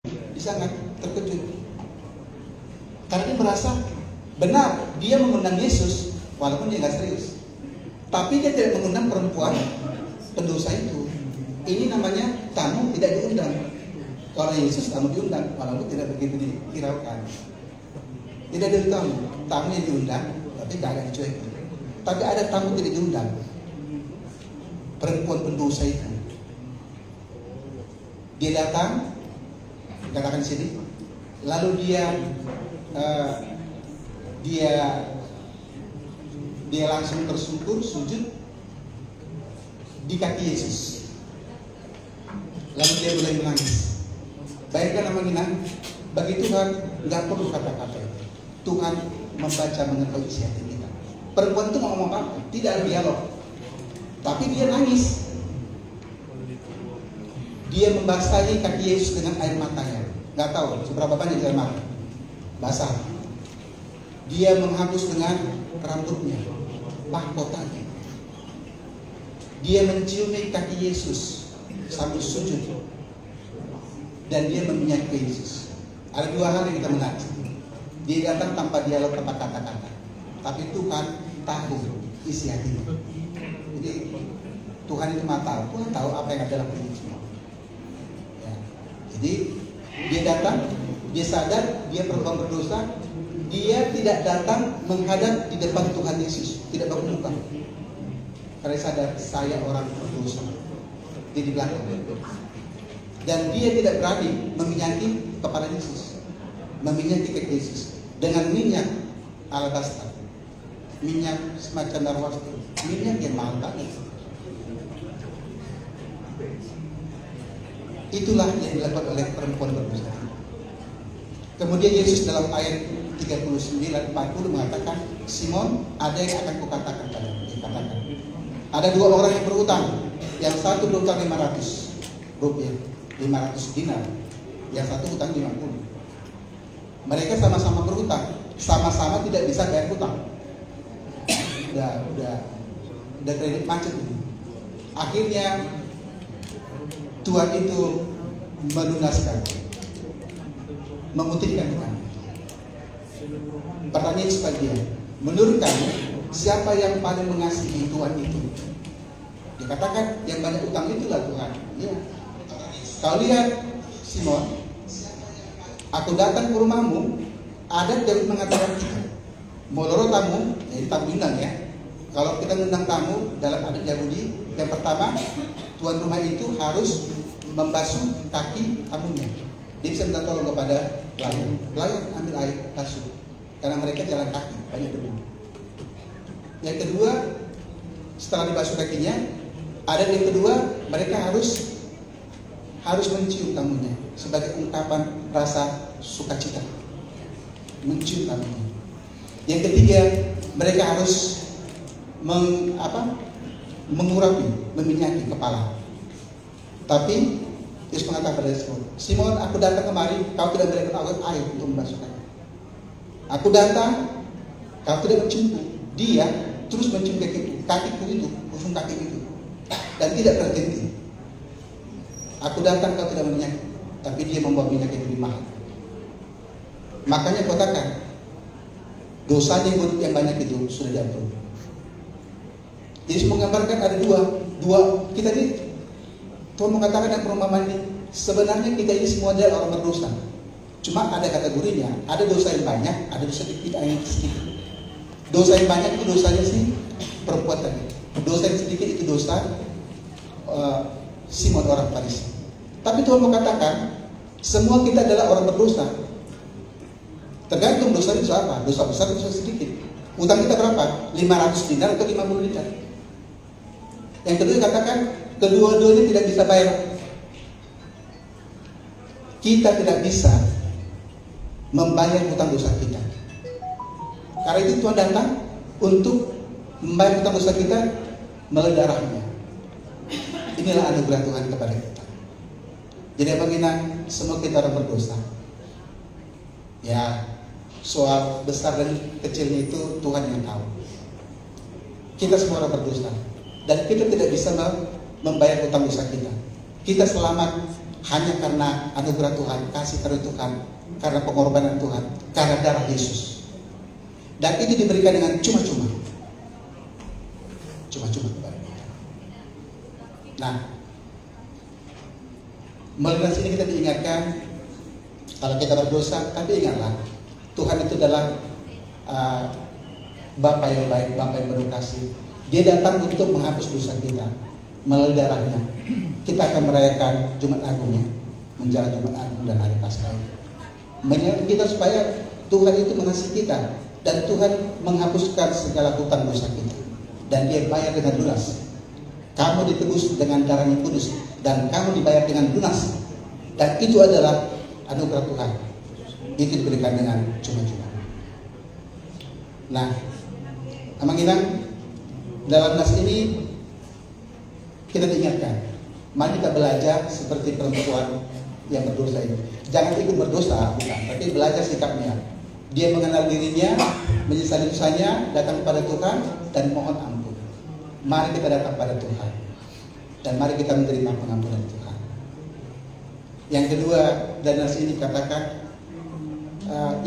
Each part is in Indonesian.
Dia sangat terkejut karena dia merasa benar dia mengundang Yesus walaupun dia nggak serius, tapi dia tidak mengundang perempuan pendosa itu. Ini namanya tamu tidak diundang. Kalau Yesus tamu diundang walaupun tidak begitu dihiraukan. Tidak ada tamu yang diundang tapi nggak ada dicuekin. Tapi ada tamu tidak diundang, perempuan pendosa itu. Dia datang, katakan di sini, lalu dia langsung tersungkur sujud di kaki Yesus. Lalu dia mulai menangis. Bayangkan namanya, bagi Tuhan nggak perlu kata-kata. Tuhan membaca mengetahui isi hati kita. Perempuan itu mau ngomong apa? Tidak ada dialog, tapi dia nangis. Dia membasahi kaki Yesus dengan air matanya. Nggak tahu seberapa banyak air mata, basah. Dia menghapus dengan rambutnya, mahkotanya. Dia menciumi kaki Yesus sambil sujud, dan dia meminyak Yesus. Ada dua hal yang kita menarik. Dia datang tanpa dialog, tanpa kata-kata, tapi Tuhan tahu isi hatinya. Jadi Tuhan itu mata, Tuhan tahu apa yang ada dalam hati semua. Ya. Jadi dia datang, dia sadar dia perempuan berdosa. Dia tidak datang menghadap di depan Tuhan Yesus, tidak bermuka, karena sadar saya orang berdosa. Dia di belakang, dan dia tidak berani meminyaki kepala Yesus, meminyaki kaki Yesus dengan minyak alabasta, minyak semacam darwasti, minyak yang mahal banget. Itulah yang dilakukan oleh perempuan berdosa. Kemudian Yesus dalam ayat 39-40 mengatakan, Simon, ada yang akan kukatakan padamu. Dikatakan, ada dua orang yang berutang. Yang satu berutang 500 rupiah, 500 dinar. Yang satu utang 50. Mereka sama-sama berutang, sama-sama tidak bisa bayar utang. Udah kredit macet ini. Akhirnya Tuhan itu melunaskan, memutihkan utang. Pertanyaan supaya dia, menurut kamu siapa yang paling mengasihi Tuhan itu? Dikatakan yang banyak utang itulah Tuhan. Iya. Kau lihat Simon, aku datang ke rumahmu, ada yang mengatakan moloro tamu, jadi tamu undang ya. Kalau kita mengundang tamu dalam adat Yahudi, yang pertama tuan rumah itu harus membasuh kaki tamunya. Dia bisa minta tolong kepada pelayan. Pelayan ambil air basuh, karena mereka jalan kaki, banyak debu. Yang kedua, setelah dibasuh kakinya, ada yang kedua, mereka harus mencium tamunya sebagai ungkapan rasa sukacita, mencium tamunya. Yang ketiga, mereka harus mengurapi, meminyaki kepala. Tapi Yesus mengatakan pada Simon, Simon, aku datang kemari, kau tidak memberikan air untuk membasuh kaki. Aku datang, kau tidak mencium. Dia terus mencium kakiku itu, ujung kaki itu, dan tidak berhenti. Aku datang, kau tidak meminyak, tapi dia membawa minyak yang lebih mahal. Makanya katakan, dosanya yang banyak itu sudah diampuni. Yesus menggambarkan ada dua kita ini. Tuhan mengatakan dalam perumpamaan ini, sebenarnya kita ini semua adalah orang berdosa. Cuma ada kategorinya, ada dosa yang banyak, ada dosa yang sedikit. Dosa yang banyak itu dosanya si perempuan tadi. Dosa yang sedikit itu dosa Simon orang Farisi. Tapi Tuhan mengatakan semua kita adalah orang berdosa. Tergantung dosa itu apa? Dosa besar, dosa sedikit. Utang kita berapa? 500 dinar atau 50 dinar? Yang kedua dikatakan kedua-duanya tidak bisa bayar. Kita tidak bisa membayar hutang dosa kita. Karena itu Tuhan datang untuk membayar hutang dosa kita melalui darahnya. Inilah anugerah Tuhan kepada kita. Jadi bagaimana semua kita orang berdosa. Ya, soal besar dan kecilnya itu Tuhan yang tahu. Kita semua orang berdosa, dan kita tidak bisa membayar hutang dosa kita. Kita selamat hanya karena anugerah Tuhan, kasih karunia Tuhan, karena pengorbanan Tuhan, karena darah Yesus. Dan itu diberikan dengan cuma-cuma. Cuma-cuma kepada kita. Nah, melalui sini kita diingatkan, kalau kita berdosa, tapi ingatlah, Tuhan itu adalah Bapa yang baik, Bapa yang penuh kasih. Dia datang untuk menghapus dosa kita melalui darahnya. Kita akan merayakan Jumat Agungnya, menjelang Jumat Agung dan hari Paskah. Mengingatkan kita supaya Tuhan itu mengasihi kita dan Tuhan menghapuskan segala hutang dosa kita. Dan Dia bayar dengan lunas. Kamu ditebus dengan darah yang kudus dan kamu dibayar dengan lunas. Dan itu adalah anugerah Tuhan. Itu diberikan dengan cuma-cuma. Nah, Amang Inang, dalam nas ini kita diingatkan, mari kita belajar seperti perempuan yang berdosa ini. Jangan ikut berdosa, bukan, tapi belajar sikapnya. Dia mengenal dirinya, menyesali dosanya, datang kepada Tuhan dan mohon ampun. Mari kita datang pada Tuhan dan mari kita menerima pengampunan Tuhan. Yang kedua, dan nas ini katakan,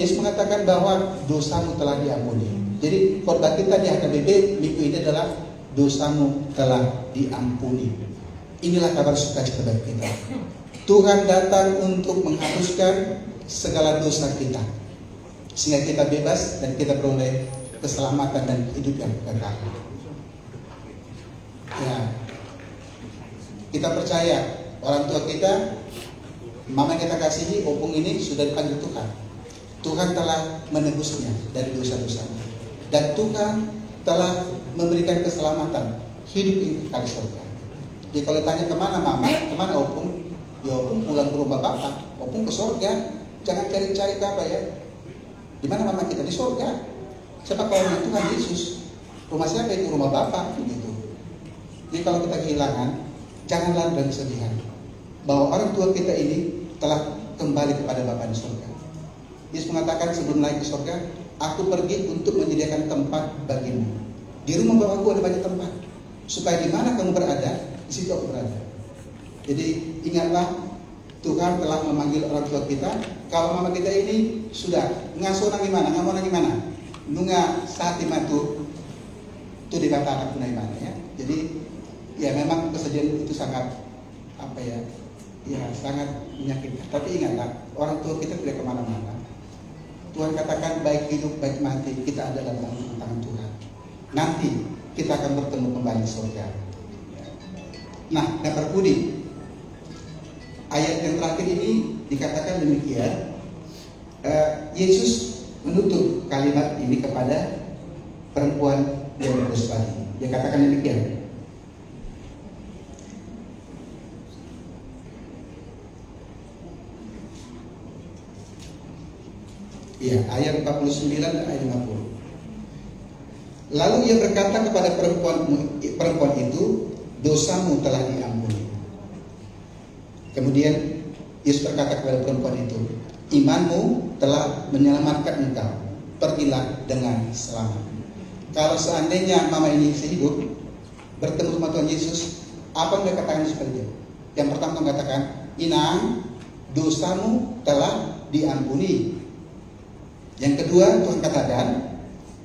Yesus mengatakan bahwa dosamu telah diampuni. Jadi khotbah kita di HKBP minggu ini adalah dosamu telah diampuni. Inilah kabar sukacita bagi kita. Tuhan datang untuk menghapuskan segala dosa kita, sehingga kita bebas dan kita beroleh keselamatan dan hidup yang kekal. Ya, kita percaya orang tua kita, mama kita kasihi, opung ini sudah dipanggil Tuhan. Tuhan telah menebusnya dari dosa-dosanya. Dan Tuhan telah memberikan keselamatan, hidup yang kekal di surga. Jadi kalau ditanya kemana mama, kemana opung? Ya opung pulang ke rumah bapak, opung ke surga. Jangan cari-cari ke apa ya? Di mana mama kita? Di surga. Siapa kawannya Tuhan Yesus? Rumah siapa itu? Rumah bapak. Gitu. Jadi kalau kita kehilangan, janganlah dengan kesedihan. Bahwa orang tua kita ini telah kembali kepada Bapa di surga. Yesus mengatakan sebelum naik ke surga, aku pergi untuk menyediakan tempat bagimu. Di rumah Bapakku ada banyak tempat. Supaya di mana kamu berada, di situ aku berada. Jadi ingatlah, Tuhan telah memanggil orang tua kita. Kalau mama kita ini sudah ngasuh nang gimana, ngamu nang gimana, nunga saat dimatu, itu dikata anak punai mana ya. Jadi ya memang kesedihan itu sangat apa ya, ya sangat menyakitkan. Tapi ingatlah, orang tua kita tidak kemana-mana. Tuhan katakan baik hidup baik mati kita ada dalam tangan Tuhan. Nanti kita akan bertemu kembali di surga. Nah, Dr. Budi, ayat yang terakhir ini dikatakan demikian. Yesus menutup kalimat ini kepada perempuan yang berdosa. Dia katakan demikian. Ya, ayat 49 dan ayat 50. Lalu ia berkata kepada perempuan itu, dosamu telah diampuni. Kemudian Yesus berkata kepada perempuan itu, imanmu telah menyelamatkan engkau. Pergilah dengan selamat. Kalau seandainya mama ini hidup, bertemu sama Tuhan Yesus, apa yang dia katakan seperti itu? Yang pertama mengatakan, Inang, dosamu telah diampuni. Yang kedua, Tuhan katakan,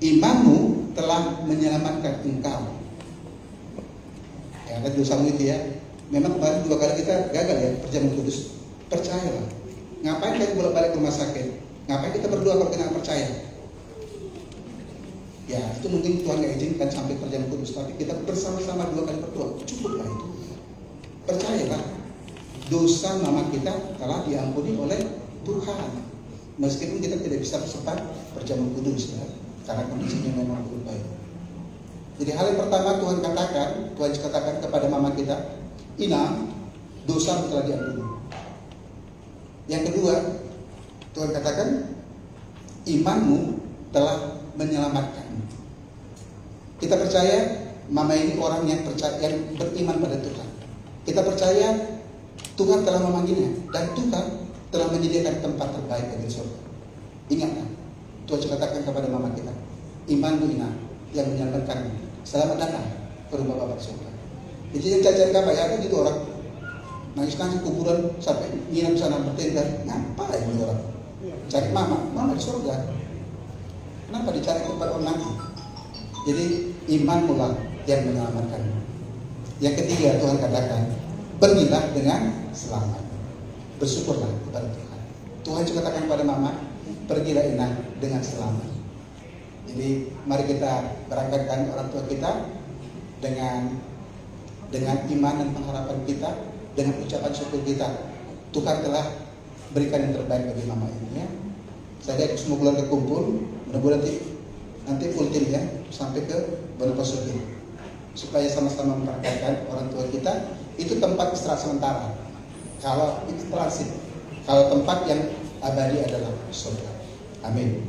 imanmu telah menyelamatkan engkau. Ya, ada dosamu itu ya. Memang kemarin 2 kali kita gagal ya perjamuan kudus. Percayalah. Ngapain kita bolak-balik ke rumah sakit? Ngapain kita berdoa kalau kita nggak percaya? Ya, itu mungkin Tuhan nggak izinkan sampai perjamuan kudus, tapi kita bersama-sama 2 kali berdoa. Cukuplah itu. Percayalah. Dosa mama kita telah diampuni oleh Tuhan. Meskipun kita tidak bisa sempat perjamuan kudus ya, karena kondisinya memang belum baik. Jadi hal yang pertama Tuhan katakan kepada mama kita, Inang, dosa telah diampuni. Yang kedua, Tuhan katakan, imanmu telah menyelamatkan. Kita percaya mama ini orang yang beriman pada Tuhan. Kita percaya Tuhan telah memanggilnya dan Tuhan telah menyediakan tempat terbaik bagi surga. Ingatlah, Tuhan katakan kepada mama kita, imanmu Inang yang menyelamatkan. Selamat datang ke rumah Bapa di surga. Jadi yang cacat apa ya kan itu orang nangis-nangis kuburan sampai nginap sana bertenda. Ngapain ini orang? Cari mama di surga. Kenapa dicari tempat orang nanti? Jadi iman mula yang menyelamatkan. Yang ketiga Tuhan katakan, pergilah dengan selamat. Bersyukurlah kepada Tuhan. Tuhan juga katakan kepada mama, pergilah Ina dengan selamat. Jadi mari kita berangkatkan orang tua kita dengan iman dan pengharapan kita, dengan ucapan syukur kita. Tuhan telah berikan yang terbaik bagi mama ini, ya. Saya lihat semua keluarga kumpul, mudah-mudahan nanti full tim ya, sampai ke Bonapasuki, supaya sama-sama memperhatikan orang tua kita. Itu tempat istirahat sementara. Kalau itu transit, kalau tempat yang abadi adalah surga. Amin.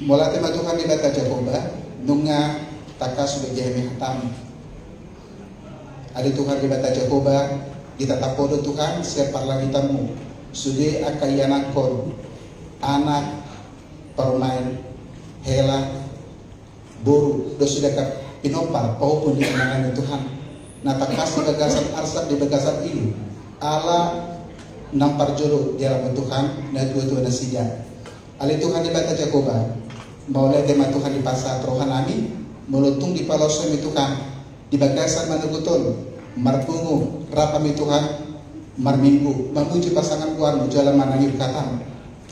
Mula tema Tuhan di bata Jakoba, nunga taka sudah jahemi hatam. Ada Tuhan di bata Jakoba, ditatapodo Tuhan siapa lagi tamu. Sudah akayanakon anak permain hela boru dosudah ke pinopar maupun di kenangan Tuhan. Natakasi bagasan arsat di bagasan ilu ala nampar jodoh di alam Tuhan na tua-tua nasija. Ali Tuhan di bata Jakoba, maulai tema Tuhan di pasar rohanami, melutung di palosem Tuhan, di bagasan manuguton, marpungu rapami Tuhan, marminggu, memuji pasangan kuar jalan manangir katam,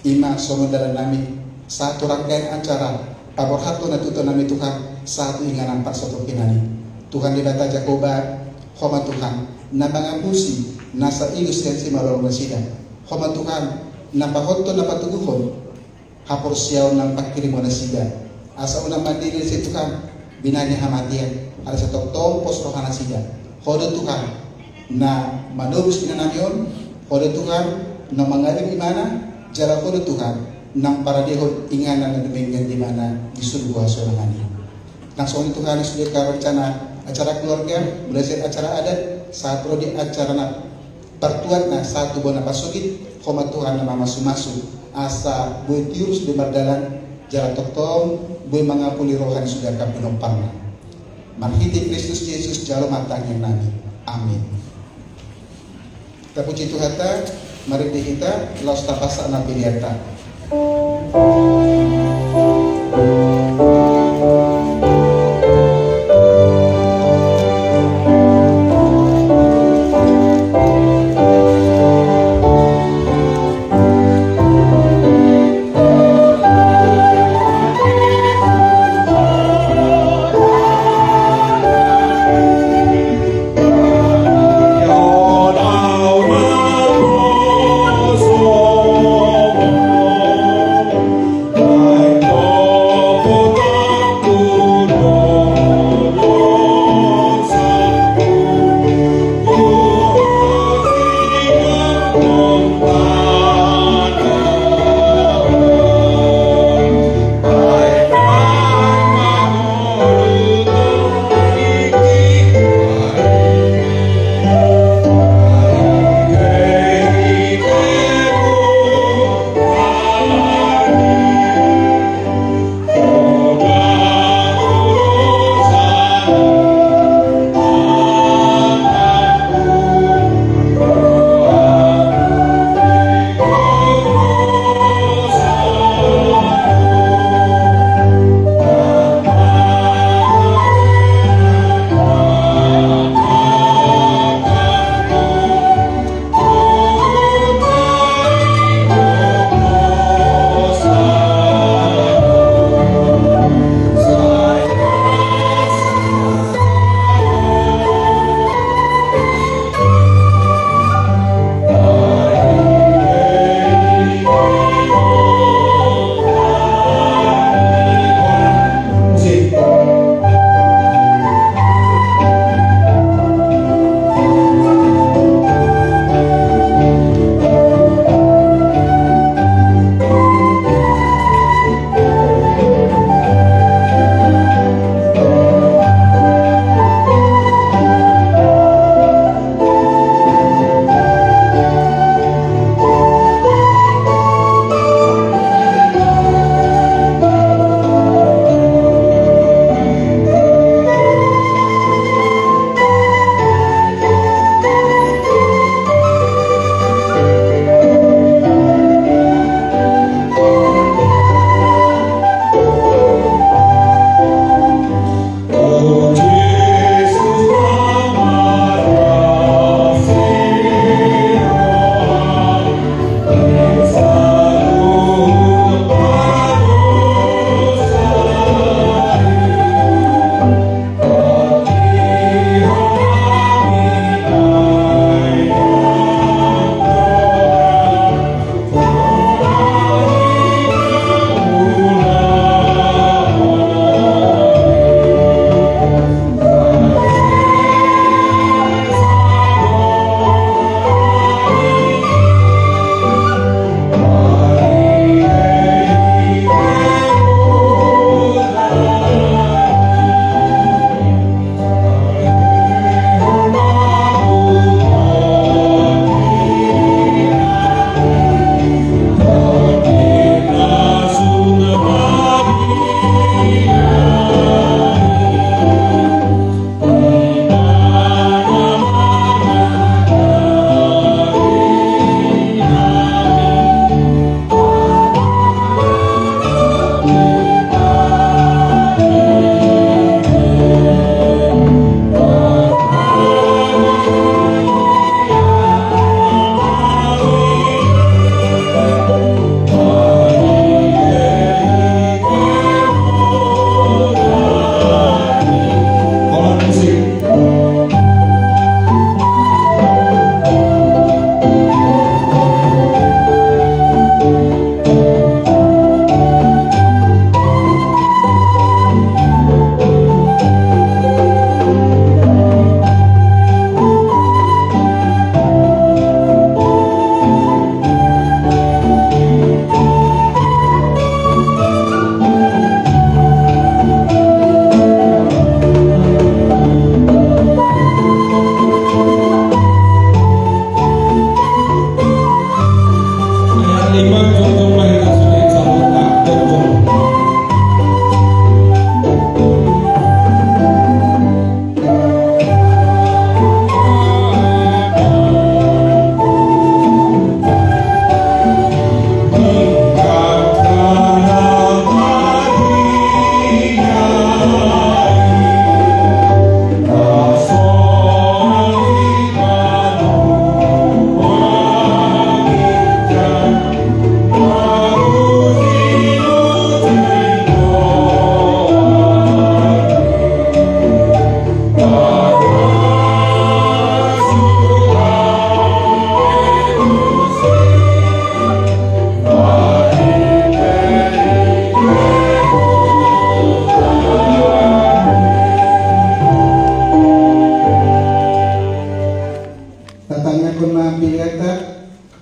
ima somo dalam nami, satu rangkaian acara, pabor hatu natuto nami Tuhan, satu inganan pak soto kinani. Tuhan di bata Jakoba, homa Tuhan, nabangabusi, nasa ilus yang si malong nasida, homa Tuhan, napahoto napatuguhon, hapor siyaw ng pagkirimon na sida. Asa unang mandiri si Tuhan, binanya hamatian, ada sa toktong posrohan na sida. Hodo Tuhan, na manubos pinanamyon, hodo Tuhan, na mangalim imana, jara hodo Tuhan, nang paradihon inganan na duminggan di mana disulbuha sorangan. Langsung Tuhan sudah rencana acara keluarga, belajar acara adat, saat prodi acara na pertuan na satu bona pasugit, homa Tuhan na mamasu-masu. Asa boy tiurus di mardalan jalan toktong boy mangapuli rohani sudah kapinompang. Marhiti Kristus Yesus jalo matang yang nami. Amin. Kita puji Tuhan, mari kita laus tapasa na pilihan.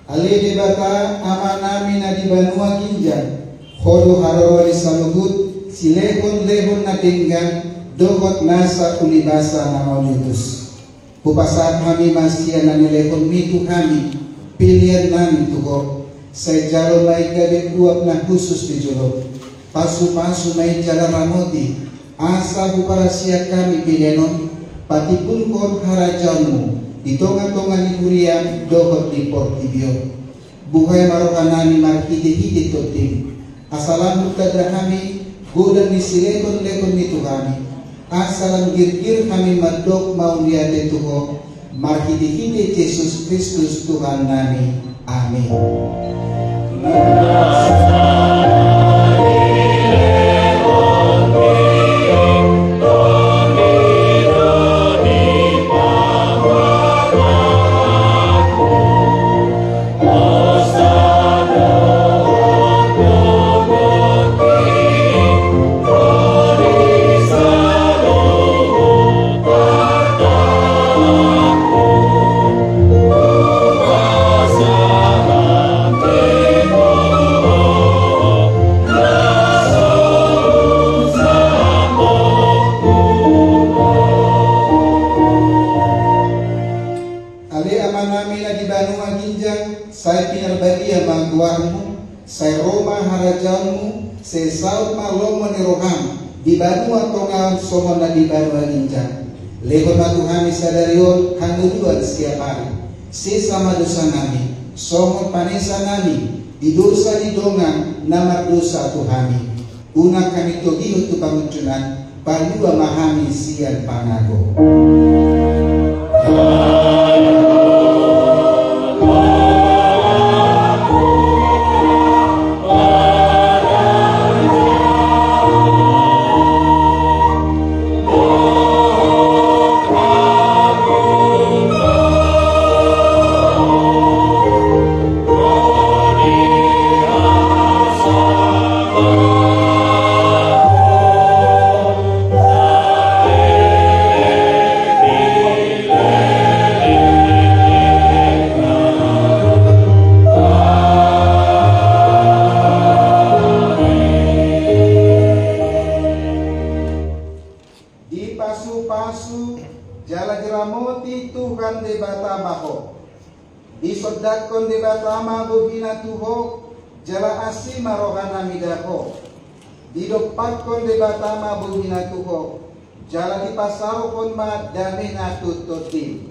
Ali di bata ama nami na di banua kinjang khodo haroro di salugut silehon-lehon na tinggan dohot nasa kulibasa na maulitus. Pupasaat kami masya na nilehon mitu kami pilihan nami tuho sa jalo may gabi uap na khusus di jolo pasu-pasu may jala ramoti asa para siya kami pilenon pati pun harajamu di tonga-tonga ni kuriam dohot di portibio buhay marokanami marhidi-hidi totim asalam bukadra kami gudang di silekon-lekon itu kami asalam gir-gir kami madok mau lihat Tuhan marhidi-hidi Yesus Kristus Tuhan nami amin. Saya Roma harajamu, saya saut malomo neroham, di banua tongan somon na di banua ninjang. Lehon na Tuhan sadarion hanuduan setiap hari. Sesama dosa nami, somon panesa nami, di dosa di dongang nama dosa Tuhami. Una kami togiho tu panguncunan, panua mahami sian panago. Isodakon de batama bobina tuho jala asima rohana midaho didopakon de batama bobina tuho jala dipasau kon ma damena tutoti.